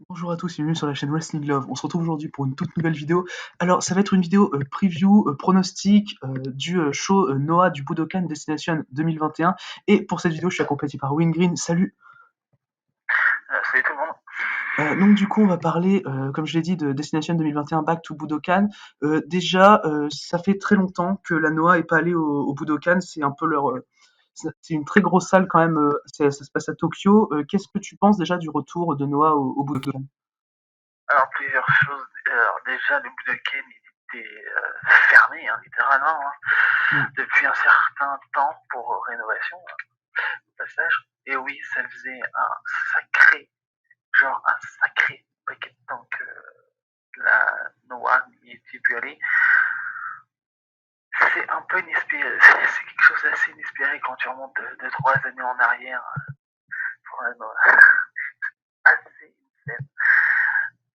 Bonjour à tous et bienvenue sur la chaîne Wrestling Love. On se retrouve aujourd'hui pour une toute nouvelle vidéo. Alors, ça va être une vidéo preview, pronostic du show Noah du Budokan Destination 2021. Et pour cette vidéo, je suis accompagné par Win Green. Salut. Salut tout le monde. Donc du coup, on va parler, comme je l'ai dit, de Destination 2021 Back to Budokan. Déjà, ça fait très longtemps que la Noah est pas allée au Budokan. C'est un peu c'est une très grosse salle quand même. Ça se passe à Tokyo. Qu'est-ce que tu penses déjà du retour de Noah au Budokan? Alors plusieurs choses. Alors déjà le Budokan était fermé littéralement depuis un certain temps pour rénovation au passage. Et oui, ça faisait un sacré paquet de temps que la Noah n'y était plus allée. C'est un peu inespéré, c'est quelque chose d'assez inespéré quand tu remontes de 3 années en arrière pour la Noah. Assez insane.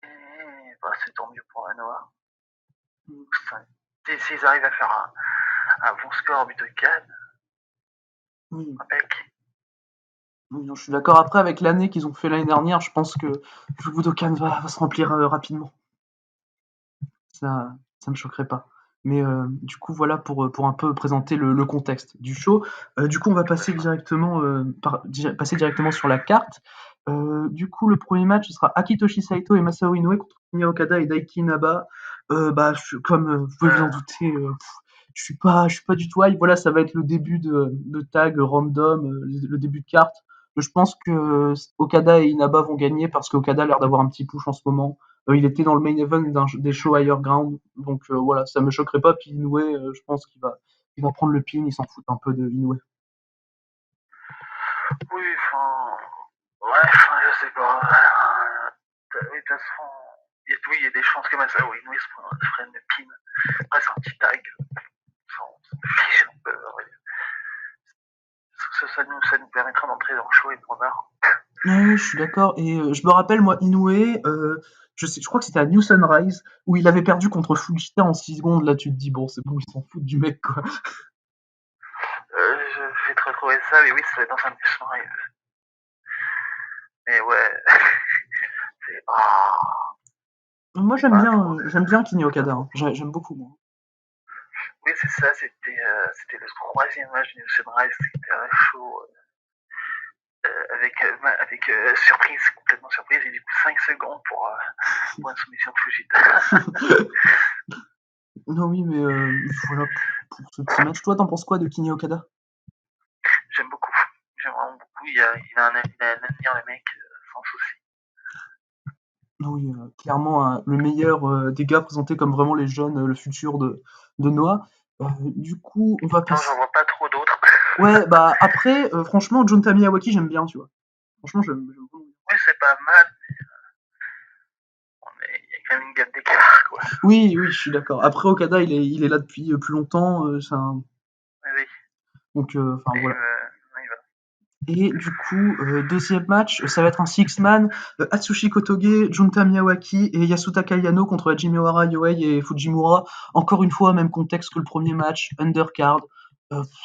Et bah, c'est tant mieux pour la Noah. S'ils arrivent à faire un bon score au Budokan, Oui. impec. Oui, non, je suis d'accord. Après, avec l'année qu'ils ont fait l'année dernière, je pense que le Budokan va se remplir rapidement. Ça me choquerait pas. Mais du coup, voilà pour un peu présenter le contexte du show. Du coup, on va passer directement, passer directement sur la carte. Du coup, le premier match, ce sera Akitoshi Saito et Masao Inoue contre Kinya Okada et Daiki Inaba. Comme vous pouvez vous en douter, je suis pas du tout hype. Voilà, ça va être le début de tag random, le début de carte. Je pense que Okada et Inaba vont gagner parce qu'Okada a l'air d'avoir un petit push en ce moment. Il était dans le main event des shows Higher Ground, donc voilà, ça me choquerait pas. Puis Inoue, je pense qu'il va prendre le pin, il s'en fout un peu de Inoue. Oui, enfin, je sais pas. De toute façon, oui, il y a des chances que Masao Inoue se prenne le pin. Après, c'est un petit tag. On s'en fiche un peu. Ça nous permettra d'entrer dans le show et de voir. Ouais, je suis d'accord. Et je me rappelle, moi, Inoue, je crois que c'était à New Sunrise, où il avait perdu contre Fujita en 6 secondes. Là, tu te dis, bon, c'est bon, ils s'en foutent du mec, quoi. Je vais te retrouver ça, mais oui, ça va être dans un Sunrise. Mais ouais, c'est pas. Moi, C'est pas trop. j'aime bien Kinya Okada, hein. J'aime beaucoup, moi. Oui, c'est ça, c'était le troisième match du Sunrise, c'était un show avec surprise, complètement surprise, et du coup 5 secondes pour une soumission de Fujita. Non, oui, mais voilà pour ce petit match. Toi, t'en penses quoi de Kinya Okada? J'aime beaucoup, j'aime vraiment beaucoup, il a un avenir, le mec, sans souci. Oui, clairement le meilleur des gars présentés comme vraiment les jeunes, le futur de Noah. Du coup, on va Pourtant, j'en passer. vois pas trop d'autres. Ouais, bah après, franchement, Junta Miyawaki, j'aime bien, tu vois. Franchement, j'aime vraiment bien. Oui, c'est pas mal, mais il y a quand même une gamme d'écart, quoi. Oui, oui, je suis d'accord. Après, Okada, il est là depuis plus longtemps. Mais oui, Donc, enfin et voilà. oui, voilà. Et du coup, deuxième match, ça va être un six-man, Atsushi Kotoge, Junta Miyawaki et Yasutaka Yano contre Hajime Ohara, Yohei et Fujimura. Encore une fois, même contexte que le premier match, undercard,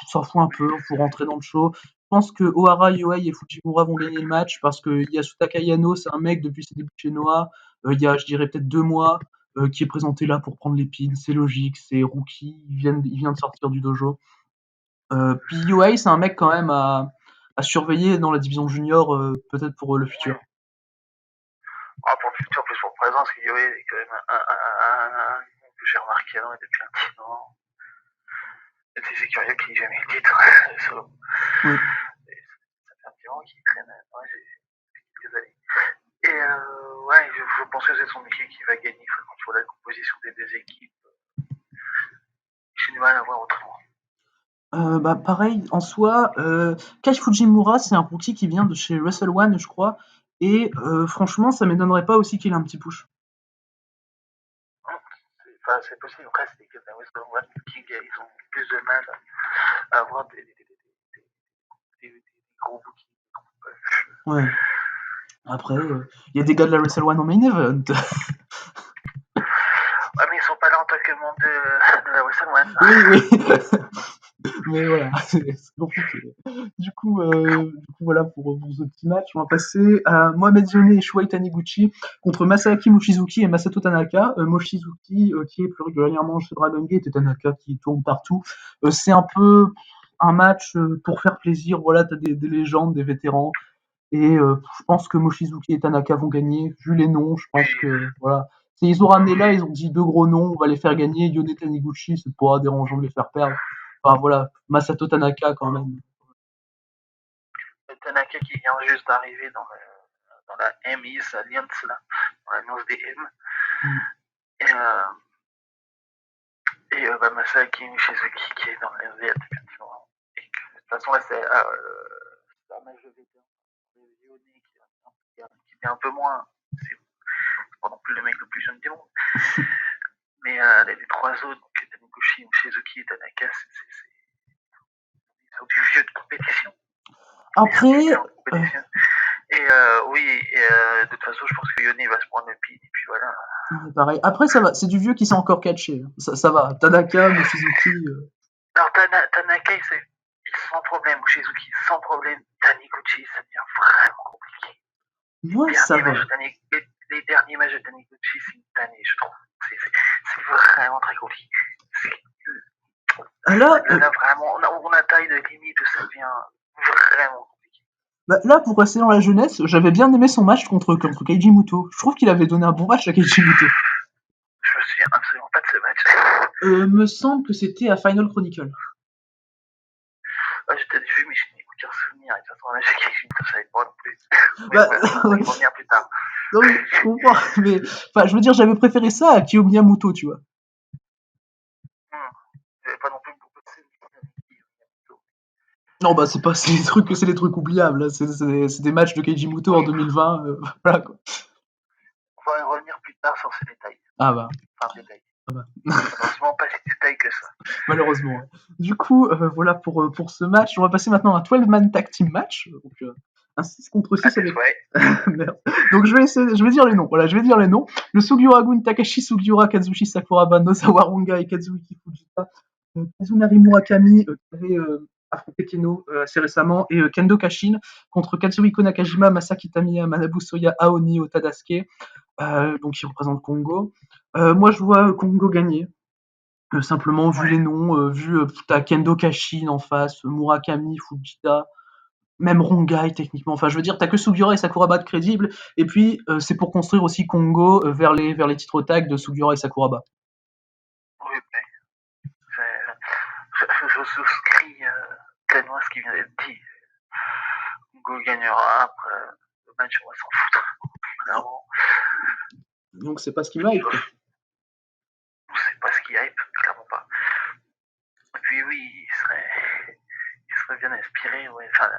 s'en fout un peu, faut rentrer dans le show. Je pense que Ohara, Yohei et Fujimura vont gagner le match parce que Yasutaka Yano, c'est un mec depuis ses débuts chez Noah, il y a, je dirais, peut-être 2 mois, qui est présenté là pour prendre les pins. C'est logique, c'est rookie, il vient de sortir du dojo. Puis Yohei, c'est un mec quand même à surveiller dans la division junior, peut-être pour le Oui. futur. Ah, pour le futur, plus pour le présent, parce que Yoé est quand même un que j'ai remarqué depuis un petit moment. Et c'est curieux qu'il n'ait jamais eu le titre solo. Oui. Et ça fait un petit moment qu'il traîne depuis quelques années. Et ouais, je pense que c'est son équipe qui va gagner. Quand tu vois la composition des deux équipes, j'ai du mal à voir autrement. Bah pareil, en soi, Kai Fujimura, c'est un rookie qui vient de chez Wrestle One, je crois. Et franchement, ça m'étonnerait pas aussi qu'il ait un petit push. C'est possible. Après, c'est que dans Western One, King, ils ont plus de mal à avoir des gros bookies. Ouais. Après, il y a des gars de la Wrestle One en main event. Ouais, mais ils sont pas là en tant que membre de la Western One. Oui, oui. Mais voilà, c'est compliqué. Voilà pour ce petit match. On va passer à Mohamed Zone et Shuai Taniguchi contre Masaaki Mochizuki et Masato Tanaka. Mochizuki qui est plus régulièrement chez Dragon Gate et Tanaka qui tourne partout. C'est un peu un match pour faire plaisir. Voilà, t'as des légendes, des vétérans. Et je pense que Mochizuki et Tanaka vont gagner. Vu les noms, je pense que voilà. Ils ont ramené là, ils ont dit deux gros noms, on va les faire gagner. Yone Taniguchi, c'est pas dérangeant de les faire perdre. Enfin voilà, Masato Tanaka quand même. Tanaka qui vient juste d'arriver dans la MIS Alliance, là, dans l'alliance des M. Et Masaaki Mochizuki qui est dans l'alliance des M, effectivement. Et que, de toute façon, là, c'est un match de vétéran. Yone qui est un peu moins. C'est pas non plus le mec le plus jeune du monde. Mais les trois autres, donc Taniguchi, Mochizuki et Tanaka, c'est du vieux de compétition. Après. Et oui, de toute façon, je pense que Yone va se prendre le pin, et puis voilà. Pareil. Après, ça va, c'est du vieux qui s'est encore catché. Ça va. Tanaka, Mochizuki. Alors, Tanaka, il sans problème. Mochizuki, sans problème. Taniguchi, ça devient vraiment compliqué. Moi, ça va. Les derniers matchs de Taniguchi, c'est une tannée, je trouve. C'est vraiment très compliqué. Là, vraiment, on a taille de limite où ça devient vraiment compliqué. Bah, là, pour rester dans la jeunesse, j'avais bien aimé son match contre Keiji Muto. Je trouve qu'il avait donné un bon match à Keiji Muto. Je me souviens absolument pas de ce match. Me semble que c'était à Final Chronicle. J'ai peut-être vu, mais je n'ai aucun souvenir. Et de toute façon, là, j'ai Keiji Muto, je savais pas non plus. Bah, on va y revenir plus tard. Non, mais je comprends. Mais, enfin, je veux dire, j'avais préféré ça à Kiyomiya Muto, tu vois. J'avais pas non plus beaucoup de Non, bah, c'est des trucs oubliables. Là. C'est des matchs de Keiji Muto en 2020. Voilà, quoi. On va y revenir plus tard sur ces détails. Ah bah. Enfin, détails. Ah bah. Malheureusement, pas si détails que ça. Malheureusement. Ouais. Du coup, voilà pour ce match. On va passer maintenant à un 12-man tag team match. Donc, un 6 contre 6 avec. Merde. Donc, je vais dire les noms. Voilà, je vais dire les noms. Le Sugiura-gun Takashi Sugiura, Kazushi Sakuraba, Nozawa Ronga et Kazuki Fujita. Kazunari Murakami, qui avait affronté Keno assez récemment, et Kendo Kashin contre Katsuhiko Nakajima, Masaki Tamiya, Manabu Soya, Aoni, Otadasuke. Donc, ils représentent Kongo. Moi, je vois Kongo gagner. Simplement, vu les noms, t'as Kendo Kashin en face, Murakami, Fujita, même Rongai techniquement. Enfin, je veux dire, t'as que Sugiura et Sakuraba de crédibles. Et puis, c'est pour construire aussi Kongo vers les titres tag de Sugiura et Sakuraba. Oui, je souscris pleinement à ce qui vient d'être dit. Kongo gagnera, après le match, on va s'en foutre. Clairement. Donc, c'est pas ce qui va être. C'est pas ce qui hype, clairement pas. Et puis oui, il serait bien inspiré, ouais, enfin,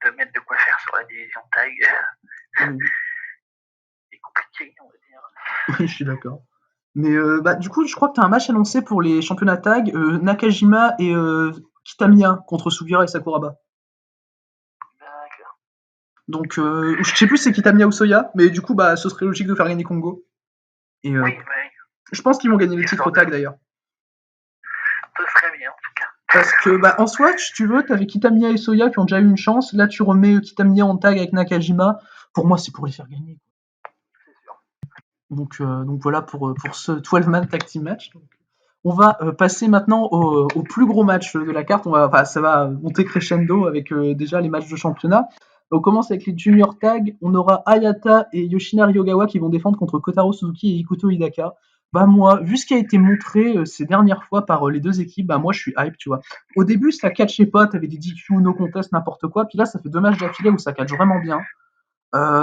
de mettre de quoi faire sur la division tag. C'est compliqué, on va dire. Oui, je suis d'accord. Mais du coup, je crois que tu as un match annoncé pour les championnats tag, Nakajima et Kitamiya contre Sugiura et Sakuraba. D'accord. Donc, je sais plus si c'est Kitamiya ou Soya, mais du coup, ce serait logique de faire gagner Kongo. Et, oui. Je pense qu'ils vont gagner le titre tag d'ailleurs. Ce serait bien en tout cas. Parce que, en soi, si tu veux, t'avais Kitamiya et Soya qui ont déjà eu une chance. Là, tu remets Kitamiya en tag avec Nakajima. Pour moi, c'est pour les faire gagner. C'est sûr. Donc voilà pour ce 12-man tag team match. Donc, on va passer maintenant au plus gros match de la carte. Ça va monter crescendo avec déjà les matchs de championnat. On commence avec les junior tag. On aura Hayata et Yoshinari Ogawa qui vont défendre contre Kotaro Suzuki et Ikuto Hidaka. Moi, vu ce qui a été montré ces dernières fois par les deux équipes, moi je suis hype, tu vois. Au début, ça catchait pas, t'avais des DQ, no contest, n'importe quoi. Puis là, ça fait 2 matchs d'affilée où ça catch vraiment bien.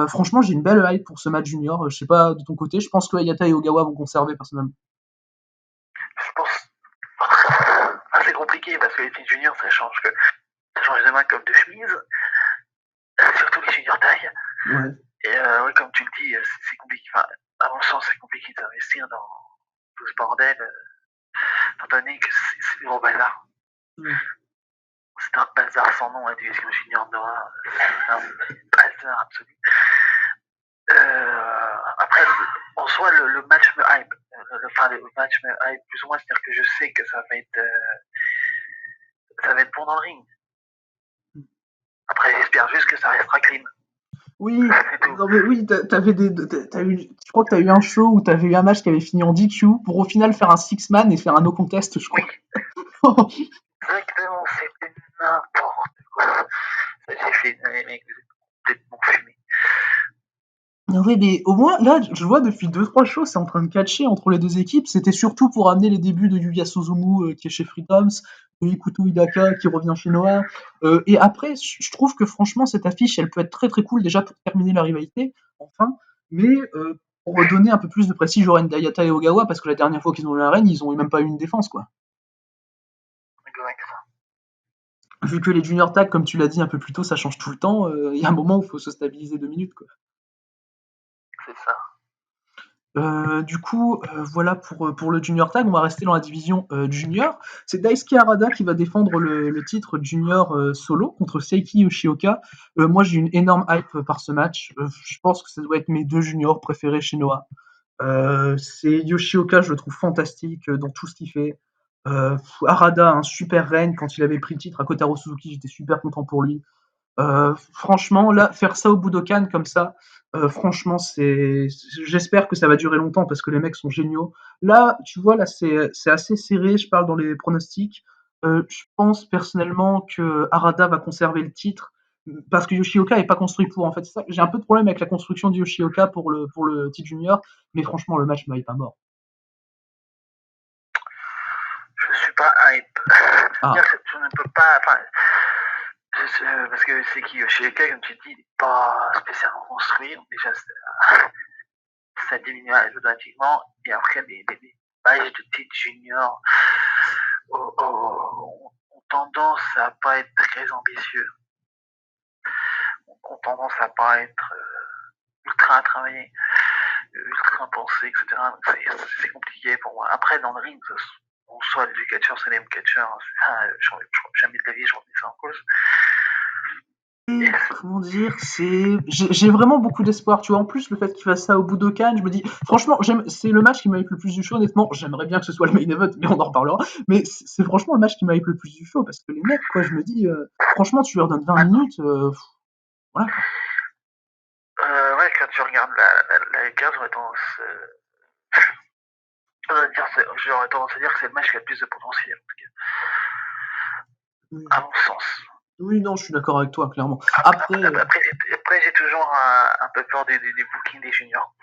Franchement, j'ai une belle hype pour ce match junior. Je sais pas de ton côté, je pense que Hayata et Ogawa vont conserver personnellement. Je pense. C'est compliqué parce que les filles juniors, ça change de main comme de chemise. Surtout les juniors taille. Ouais. Et comme tu le dis, c'est compliqué. Enfin, à mon sens, c'est compliqué d'investir dans tout ce bordel, étant donné que c'est du gros bazar. C'est un bazar sans nom, la division junior Nora. C'est un bazar absolu. Après, en soi, le match me hype. Le match me hype plus ou moins, c'est-à-dire que je sais que ça va être ça va être bon dans le ring. Après, j'espère juste que ça restera clean. Oui, non mais oui, je crois que t'as eu un show où t'avais eu un match qui avait fini en DQ pour au final faire un six-man et faire un no contest, je crois. Oui, exactement, c'était n'importe quoi. J'ai fait, les mecs, vous êtes complètement fumés. Oui, mais au moins, là, je vois depuis 2-3 shows, c'est en train de catcher entre les deux équipes. C'était surtout pour amener les débuts de Yuya Suzumu, qui est chez Freedoms, de Ikuto Hidaka, qui revient chez Noah. Et après, je trouve que franchement, cette affiche, elle peut être très très cool déjà pour terminer la rivalité, enfin, mais pour donner un peu plus de prestige au Ren Dayata et Ogawa, parce que la dernière fois qu'ils ont eu un Ren, ils ont même pas eu une défense, quoi. Exact. Vu que les junior tag, comme tu l'as dit un peu plus tôt, ça change tout le temps, il y a un moment où il faut se stabiliser 2 minutes, quoi. C'est ça. Du coup, voilà pour le junior tag. On va rester dans la division junior. C'est Daisuke Harada qui va défendre le titre junior solo contre Seiki Yoshioka. Moi, j'ai une énorme hype par ce match. Je pense que ça doit être mes 2 juniors préférés chez Noah. C'est Yoshioka, je le trouve fantastique dans tout ce qu'il fait. Harada, un super règne quand il avait pris le titre à Kotaro Suzuki, j'étais super content pour lui. Franchement, là, faire ça au Budokan comme ça, franchement, j'espère que ça va durer longtemps parce que les mecs sont géniaux. Là, tu vois, là, c'est assez serré. Je parle dans les pronostics. Je pense personnellement que Harada va conserver le titre parce que Yoshioka est pas construit pour. En fait, c'est ça. J'ai un peu de problème avec la construction de Yoshioka pour le titre junior, mais franchement, le match m'avait pas mort. Je suis pas hype. Ah. Je ne peux pas. Enfin, parce que c'est qui Yoshioka, comme tu dis, il n'est pas spécialement construit. Donc déjà, ça diminue automatiquement. Et après, les pages de titre junior ont tendance à pas être très ambitieux. Ont tendance à pas être ultra travaillés, ultra pensés, etc. Donc c'est compliqué pour moi. Après, dans le ring, on soit les catcheurs, c'est les mêmes catcheurs. Jamais de la vie, je remets ça en cause. Comment dire, j'ai vraiment beaucoup d'espoir, tu vois. En plus, le fait qu'il fasse ça au Budokan, je me dis, franchement, c'est le match qui m'a hype le plus du show, honnêtement. J'aimerais bien que ce soit le main event, mais on en reparlera. Mais c'est franchement le match qui m'a hype le plus du show, parce que les mecs, quoi, je me dis, franchement, tu leur donnes 20 minutes, voilà, quoi. Ouais, quand tu regardes la carte, j'aurais tendance, j'aurais tendance à dire que c'est le match qui a le plus de potentiel, en tout cas. À mon sens. Oui, non, je suis d'accord avec toi, clairement. Après j'ai toujours un peu peur des bookings des juniors.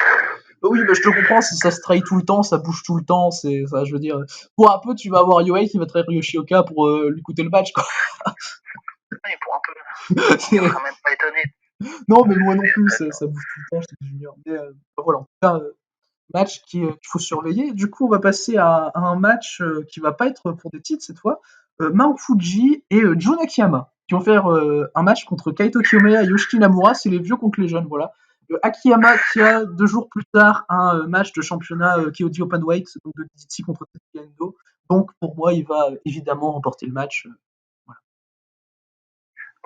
Oui, bah, je te comprends, si ça se trahit tout le temps, ça bouge tout le temps, c'est ça, je veux dire. Pour un peu, tu vas avoir Yohei qui va trahir Yoshioka pour lui coûter le match, quoi. Oui, pour un peu. Je serais même pas étonné. Non, mais moi non plus, ça bouge tout le temps, j'étais junior. Mais voilà, en tout cas, match qu'il faut surveiller. Du coup, on va passer à un match qui va pas être pour des titres cette fois. Mao Fuji et Jun Akiyama qui vont faire un match contre Kaito Kiyomiya et Yoshiki Namura. C'est les vieux contre les jeunes, voilà. Akiyama qui a 2 jours plus tard un match de championnat KOD Openweight, donc de DDT contre Tetsuya Endo. Donc pour moi, il va évidemment remporter le match. Voilà.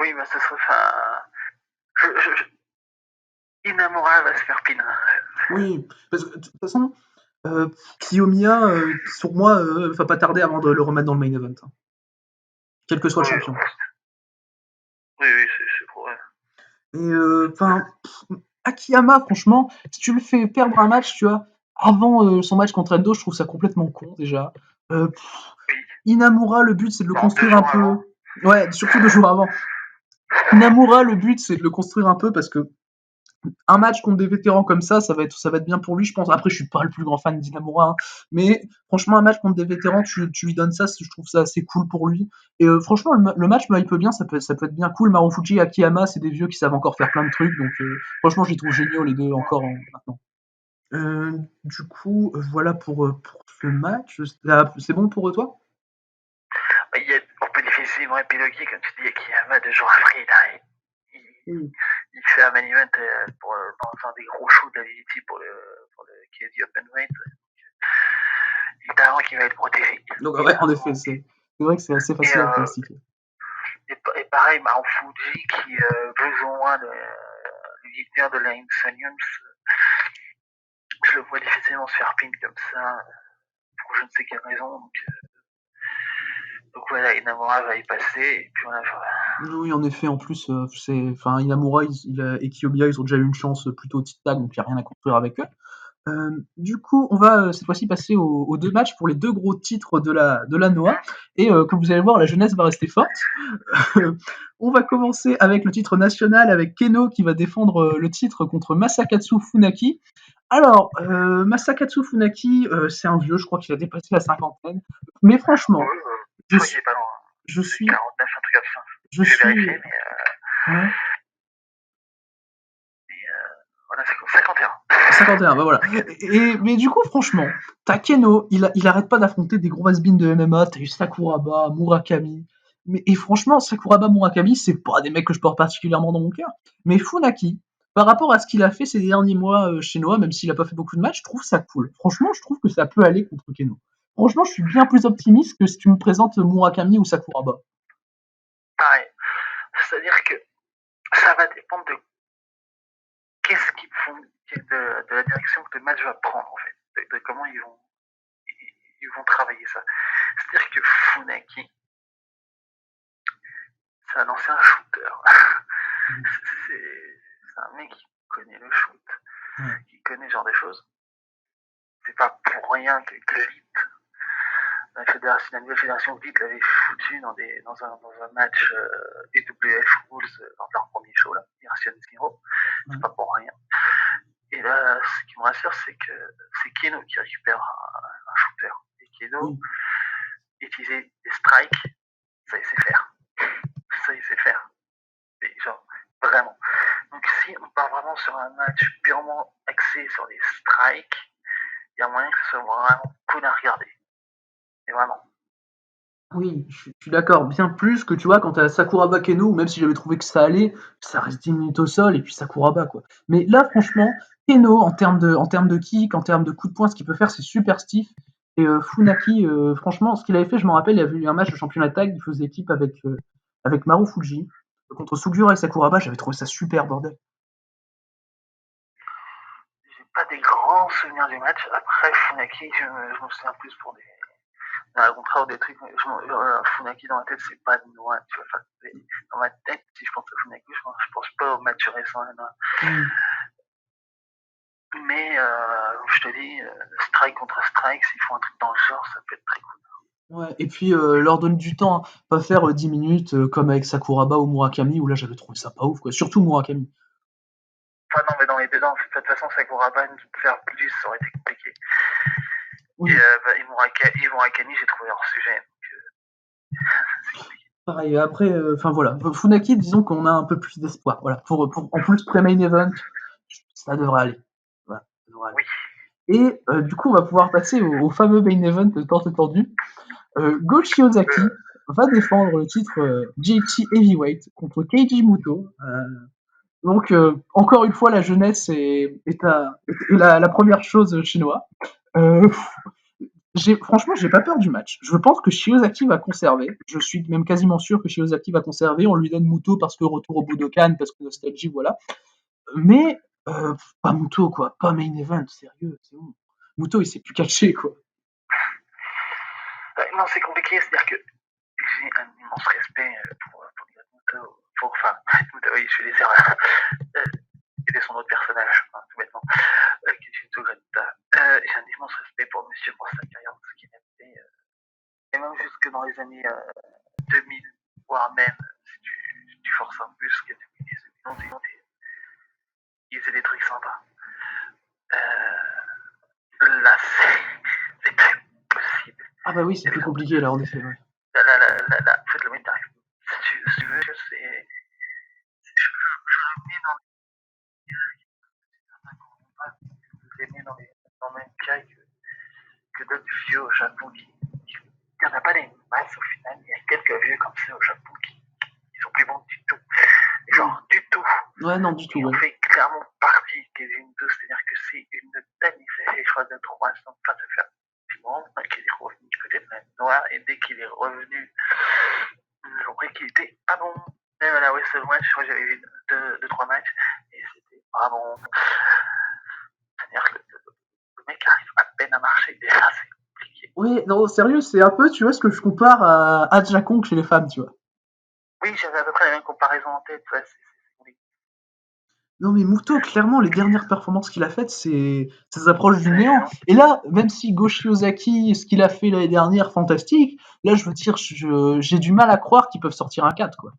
Oui, bah ça serait. Inamura va se faire pin. Oui, parce que de toute façon, Kiyomiya, sur moi, va pas tarder avant de le remettre dans le main event, hein. Quel que soit le champion. Oui, c'est pour vrai. Et enfin, Akiyama, franchement, si tu le fais perdre un match, tu vois, avant son match contre Endo, je trouve ça complètement con déjà. Inamura, le but c'est de le construire un peu. Avant. Ouais, surtout 2 jours avant. Inamura, le but c'est de le construire un peu parce que un match contre des vétérans comme ça va être bien pour lui, je pense. Après, je suis pas le plus grand fan d'Inamura, hein, mais franchement, un match contre des vétérans, tu lui donnes ça, je trouve ça assez cool pour lui. Et franchement, le match me hype bien, ça peut être bien cool. Marufuji et Akiyama, c'est des vieux qui savent encore faire plein de trucs, donc franchement, je les trouve géniaux les deux encore maintenant. Du coup, voilà pour ce match. C'est bon pour toi? On peut difficilement épiloguer, comme tu dis, Akiyama 2 jours après, il fait un main event dans un des gros shows de la DDT pour le KD Openweight. Évidemment qu'il va être protégé. Donc ouais, en effet, c'est vrai que c'est assez facile à pronostiquer. Et pareil, Marufuji qui besoin de l'éditeur de la Insaniums, je le vois difficilement se faire pin comme ça, pour je ne sais quelle raison. Donc, Donc voilà, Inamura va y passer, et puis voilà. Oui, en effet, en plus, Inamura et Kiyomiya, ils ont déjà eu une chance plutôt au tic-tac, donc il n'y a rien à construire avec eux. Du coup, on va cette fois-ci passer aux deux matchs pour les deux gros titres de la Noah. Et comme vous allez voir, la jeunesse va rester forte. On va commencer avec le titre national, avec Keno qui va défendre le titre contre Masakatsu Funaki. Alors, Masakatsu Funaki, c'est un vieux, je crois qu'il a dépassé la cinquantaine. Mais franchement, je crois qu'il suis, est pas loin. je C'est suis, 49, un truc comme ça. je J'ai suis, vérifié, mais ouais. voilà, c'est 51. 51, bah voilà. Mais du coup, franchement, t'as Keno, il arrête pas d'affronter des gros has-been de MMA, t'as eu Sakuraba, Murakami. Et franchement, Sakuraba, Murakami, c'est pas des mecs que je porte particulièrement dans mon cœur. Mais Funaki, par rapport à ce qu'il a fait ces derniers mois chez Noah, même s'il a pas fait beaucoup de matchs, je trouve ça cool. Franchement, je trouve que ça peut aller contre Keno. Franchement, je suis bien plus optimiste que si tu me présentes Murakami ou Sakuraba. Pareil. C'est-à-dire que ça va dépendre de qu'est-ce qu'ils font, de la direction que le match va prendre, en fait. De comment ils vont travailler ça. C'est-à-dire que Funaki, c'est un ancien shooter. C'est un mec qui connaît le shoot, qui connaît ce genre de choses. C'est pas pour rien que l'élite, la nouvelle fédération Elite l'avait foutu dans un match EWF Rules lors de leur premier show, là, Version Zero. C'est pas pour rien. Et là, ce qui me rassure, c'est que c'est Keno qui récupère un shooter. Et Keno, utiliser des strikes, ça il sait faire. Ça il sait faire. Et genre, vraiment. Donc si on part vraiment sur un match purement axé sur les strikes, il y a moyen que ce soit vraiment cool à regarder. Et vraiment. Oui, je suis d'accord. Bien plus que tu vois, quand t'as Sakuraba Keno, même si j'avais trouvé que ça allait, ça reste 10 minutes au sol et puis Sakuraba, quoi. Mais là, franchement, Keno, en termes de kick, en termes de coup de poing, ce qu'il peut faire, c'est super stiff. Et Funaki, franchement, ce qu'il avait fait, je me rappelle, il y avait eu un match de championnat tag, il faisait équipe avec Maru Fuji, contre Sugura et Sakuraba, j'avais trouvé ça super, bordel. J'ai pas des grands souvenirs du match. Après, Funaki, je me souviens plus pour des. Au contraire, des trucs. Funaki dans ma tête, c'est pas de Noah. Tu vois, dans ma tête, si je pense à Funaki, je pense pas au match récent. Mais je te dis, strike contre strike, s'ils font un truc dans le genre, ça peut être très cool. Ouais, et puis leur donne du temps, hein. Pas faire 10 minutes comme avec Sakuraba ou Murakami, où là j'avais trouvé ça pas ouf, quoi. Surtout Murakami. Enfin, non, mais dans les deux, non, de toute façon, Sakuraba, faire plus, ça aurait été compliqué. Oui. Et Murakami, j'ai trouvé hors sujet. Pareil, après, enfin voilà, Funaki, disons qu'on a un peu plus d'espoir. Voilà, pour en plus pré-main event, ça devrait aller. Voilà, ça devrait aller. Oui. Et du coup, on va pouvoir passer au fameux main event tant attendu. Go Shiozaki va défendre le titre GHC Heavyweight contre Keiji Muto. Donc, encore une fois, la jeunesse est la première chose chinoise. Franchement, j'ai pas peur du match. Je pense que Shiozaki va conserver. Je suis même quasiment sûr que Shiozaki va conserver. On lui donne Muto parce que retour au Budokan, parce que nostalgie, voilà. Mais pas Muto, quoi. Pas main event, sérieux, c'est bon. Muto, il s'est plus catché, quoi. Non, c'est compliqué, c'est-à-dire que j'ai un immense respect pour Muto. Enfin, Muto, oui, je suis les erreurs. C'était son autre personnage, hein, tout bêtement. Kenshinto Granita. J'ai un immense respect pour Monsieur pour sa carrière, ce qu'il a fait. Et même jusque dans les années 2000, voire même, si tu forces un peu, jusqu'à 2010, il faisait des trucs sympas. Là, c'est plus possible. Ah bah oui, c'est plus compliqué, là, en effet, ouais. Là, en fait, le mec t'arrive. Si tu veux, c'est. Je revenais dans le même cas que d'autres vieux au Japon il n'y en a pas des masses au final, il y a quelques vieux comme ça au Japon qui sont plus bons du tout. Genre, du tout. Ouais, non, du tout. Ils ont fait clairement partie des Windows, c'est-à-dire que c'est une telle, ça fait, je crois, 2-3 ans, enfin, ça fait un petit moment qu'il est revenu du côté de la noire, et dès qu'il est revenu, j'ai compris qu'il était pas bon. Même à la Wrestle Match, je crois que j'avais vu 2-3 matchs, et c'était pas bon. C'est-à-dire que le mec arrive à peine à marcher, déjà, c'est compliqué. Ouais, non, sérieux, c'est un peu, tu vois, ce que je compare à Jakong chez les femmes, tu vois. Oui, j'avais à peu près la même comparaison en tête. Ouais, oui. Non, mais Muto, clairement, les dernières performances qu'il a faites, ça s'approche du néant. Et là, même si Go Shiozaki, ce qu'il a fait l'année dernière, fantastique, là, je veux dire, j'ai du mal à croire qu'ils peuvent sortir un 4, quoi.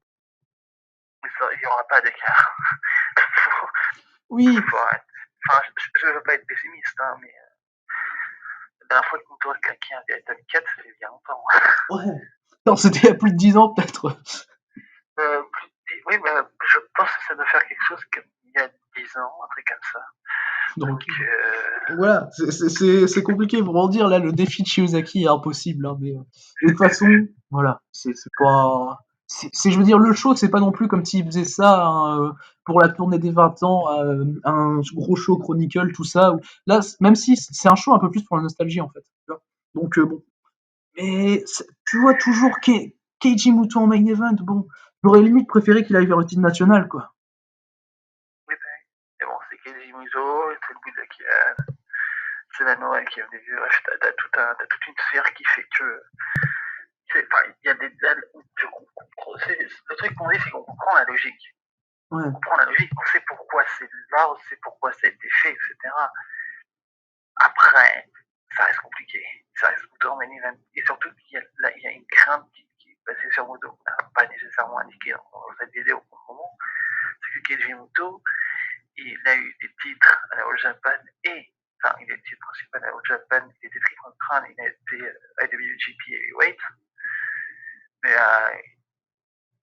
Il n'y aura pas d'écart. Oui, Enfin, je ne veux pas être pessimiste, hein, mais la dernière fois que Muto a claqué un véritable 4, ça fait bien longtemps. ouais. Non, c'était il y a plus de 10 ans, peut-être. Oui, bah, je pense que ça doit faire quelque chose comme il y a 10 ans, un truc comme ça. Donc, voilà, c'est compliqué pour en dire. Là, le défi de Shiozaki est impossible. Hein, mais de toute façon, voilà, c'est pas. Je veux dire, le show, c'est pas non plus comme s'il faisait ça hein, pour la tournée des 20 ans, un gros show Chronicle, tout ça. Là, même si c'est un show un peu plus pour la nostalgie, en fait. Tu vois. Donc, bon. Mais tu vois, toujours Keiji Muto en main event, bon, j'aurais limite préféré qu'il aille vers le titre national, quoi. Oui, ben, mais bon, c'est Keiji Muto, c'est le Budokan, c'est la Noël qui est venue. T'as toute une sphère qui fait que. Enfin, il y a des. Le truc qu'on dit, c'est qu'on comprend la logique. Ouais. On comprend la logique, on sait pourquoi c'est là, on sait pourquoi ça a été fait, etc. Après, ça reste compliqué. Ça reste Muto en main event. Et surtout, il y a une crainte qui est passée sur Muto, pas nécessairement indiquée dans cette vidéo pour le moment. C'est que Keiji Muto, il a eu des titres à la All Japan enfin, il a eu le titre principal à la All Japan, il était Triple Crown, il a été IWGP Heavyweight. Mais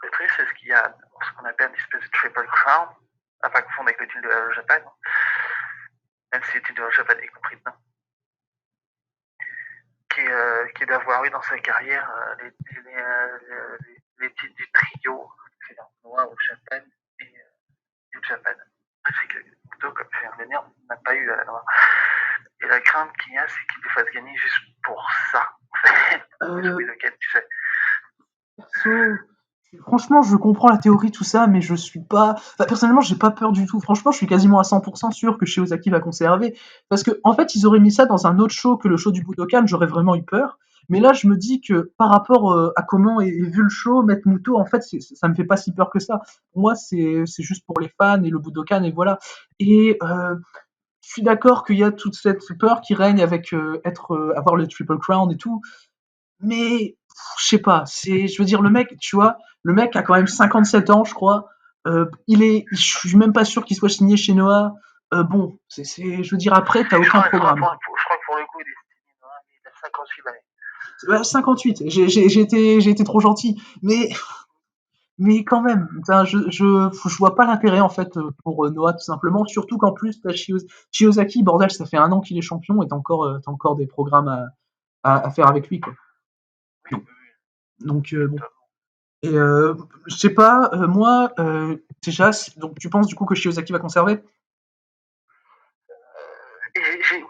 le truc, c'est qu'il y a ce qu'on appelle une espèce de Triple Crown, à pas confondre avec le titre de la All Japan, même si le titre de la All Japan est compris dedans, qui est d'avoir eu dans sa carrière les titres du trio, c'est Noah, All Japan et New Japan. C'est que Muto, comme je viens de dire, n'a pas eu à la Noah. Et la crainte qu'il y a, c'est qu'il le fasse gagner juste pour ça. Lequel, tu sais. Franchement, je comprends la théorie, tout ça, mais je suis pas. Enfin, personnellement, j'ai pas peur du tout. Franchement, je suis quasiment à 100% sûr que Shiozaki va conserver. Parce que, en fait, ils auraient mis ça dans un autre show que le show du Budokan, j'aurais vraiment eu peur. Mais là, je me dis que par rapport à comment est vu le show, mettre Muto, en fait, ça me fait pas si peur que ça. Pour moi, c'est juste pour les fans et le Budokan, et voilà. Et je suis d'accord qu'il y a toute cette peur qui règne avec avoir le Triple Crown et tout. Mais je sais pas, je veux dire, le mec, tu vois, le mec a quand même 57 ans, je crois. Je suis même pas sûr qu'il soit signé chez Noah. Bon, je veux dire, après, t'as aucun programme. Je crois que pour le coup, il est signé Noah, mais il a 58 années. 58, j'ai été trop gentil, mais quand même, je vois pas l'intérêt en fait pour Noah tout simplement, surtout qu'en plus t'as Shiozaki, bordel, ça fait 1 an qu'il est champion et t'as encore des programmes à faire avec lui quoi. Donc bon. Et je sais pas, moi, déjà, donc tu penses du coup que Shiozaki va conserver?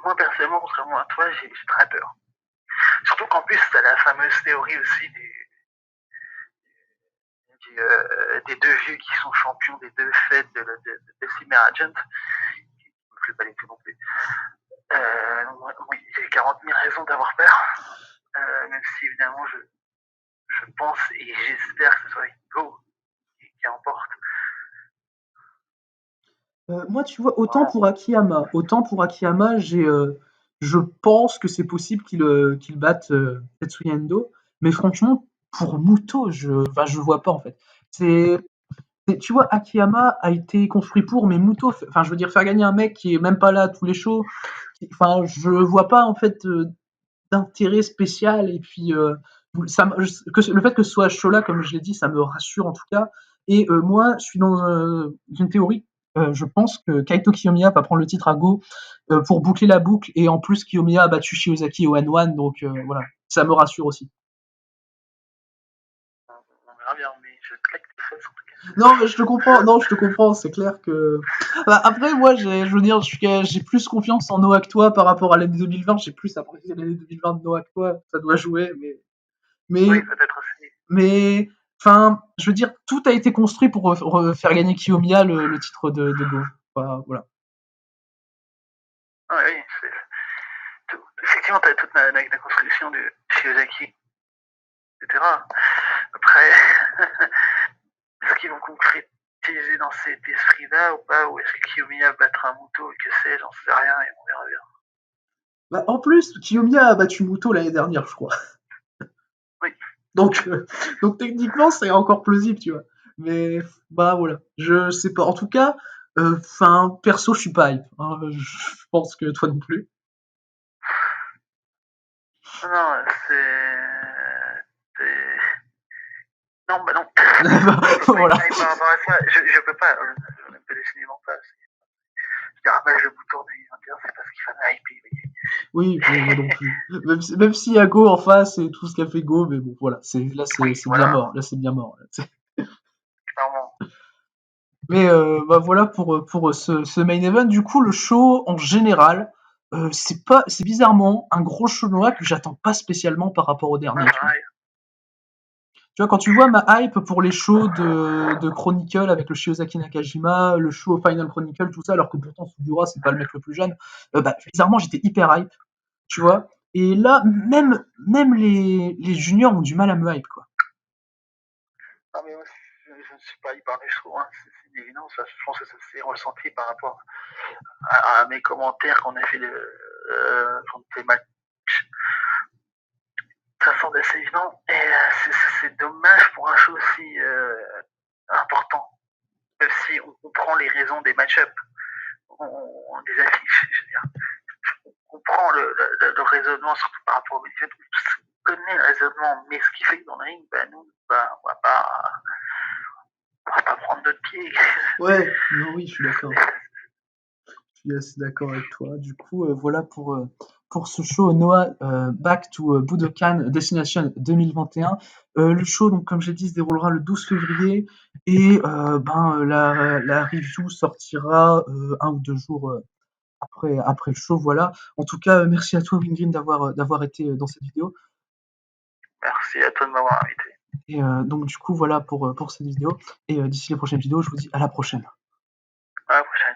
Moi, personnellement, contrairement à toi, j'ai très peur. Surtout qu'en plus, t'as la fameuse théorie aussi des deux vieux qui sont champions des deux fêtes de Summer Agent. Je ne vais pas les tout non plus. Oui, j'ai 40 000 raisons d'avoir peur. Même si évidemment, je pense et j'espère que ce soit Go qui emporte. Moi, tu vois, autant pour Akiyama, je pense que c'est possible qu'il batte Tetsuya Endo, mais franchement, pour Muto, je vois pas en fait. Tu vois, Akiyama a été construit pour, mais Muto, enfin, je veux dire, faire gagner un mec qui est même pas là à tous les shows, enfin, je vois pas en fait d'intérêt spécial et puis le fait que ce soit Shola comme je l'ai dit ça me rassure en tout cas et moi je suis dans une théorie je pense que Kaito Kiyomiya va prendre le titre à Go pour boucler la boucle et en plus Kiyomiya a battu Shiozaki au N1 donc voilà ça me rassure aussi. On verra bien, mais je claque les fesses en tout cas. Non, mais je te comprends, c'est clair que. Bah, après, moi, je veux dire, j'ai plus confiance en Noah que toi par rapport à l'année 2020, j'ai plus apprécié l'année 2020 de Noah que toi, ça doit jouer, Oui, mais peut-être aussi. Mais, enfin, je veux dire, tout a été construit pour faire gagner Kiyomiya le titre de Go. Enfin, voilà. Ah, oui, effectivement, t'as toute la construction de Shiozaki, etc. Après, est-ce qu'ils vont concrétiser dans cet esprit-là ou pas? Ou est-ce que Kiyomiya battra un Muto, que sais, j'en sais rien, et on verra bien. Bah, en plus, Kiyomiya a battu Muto l'année dernière, je crois. Oui. Donc techniquement, c'est encore plausible, tu vois. Mais bah voilà, je sais pas. En tout cas, perso, je suis pas hype. Hein. Je pense que toi non plus. Non, non, bah non. Voilà. Par rapport à ça, je peux pas. Je n'aime pas décidément pas. Je dis, bah, je vous tourne 2021, c'est parce qu'il fallait hyper. Oui, mais moi non plus. Même s'il y a Go en face et tout ce qu'a fait Go, mais bon, voilà, c'est Oui, bien voilà, mort. Là, c'est bien mort. clairement. Mais bah voilà pour ce main event. Du coup, le show en général, c'est bizarrement un gros show noir que j'attends pas spécialement par rapport au dernier. Tu vois. Pareil. Tu vois, quand tu vois ma hype pour les shows de Chronicle avec le Shiozaki Nakajima, le show Final Chronicle, tout ça, alors que pourtant Sugura c'est pas le mec le plus jeune, bah, bizarrement j'étais hyper hype, tu vois. Et là, même les juniors ont du mal à me hype, quoi. Non, mais moi, je ne suis pas hyper du show, hein. C'est une évidence. Je pense que ça s'est ressenti par rapport à mes commentaires qu'on a fait contre les matchs. Ça semble assez évident. Et c'est dommage pour un show aussi important. Même si on comprend les raisons des match-ups, on les affiche, je veux dire. On comprend le raisonnement, surtout par rapport au métier. On connaît le raisonnement, mais ce qui fait que dans le ring, nous, on va pas prendre notre pied. Ouais, non, oui, je suis d'accord. Je suis assez d'accord avec toi. Du coup, voilà pour ce show Noah Back to Budokan Destination 2021. Le show, donc comme j'ai dit, se déroulera le 12 février et la review sortira 1 ou 2 jours après le show. Voilà. En tout cas, merci à toi, Wingrin, d'avoir été dans cette vidéo. Merci à toi de m'avoir invité. Et donc, du coup, voilà pour cette vidéo. Et d'ici les prochaines vidéos, je vous dis à la prochaine. À la prochaine.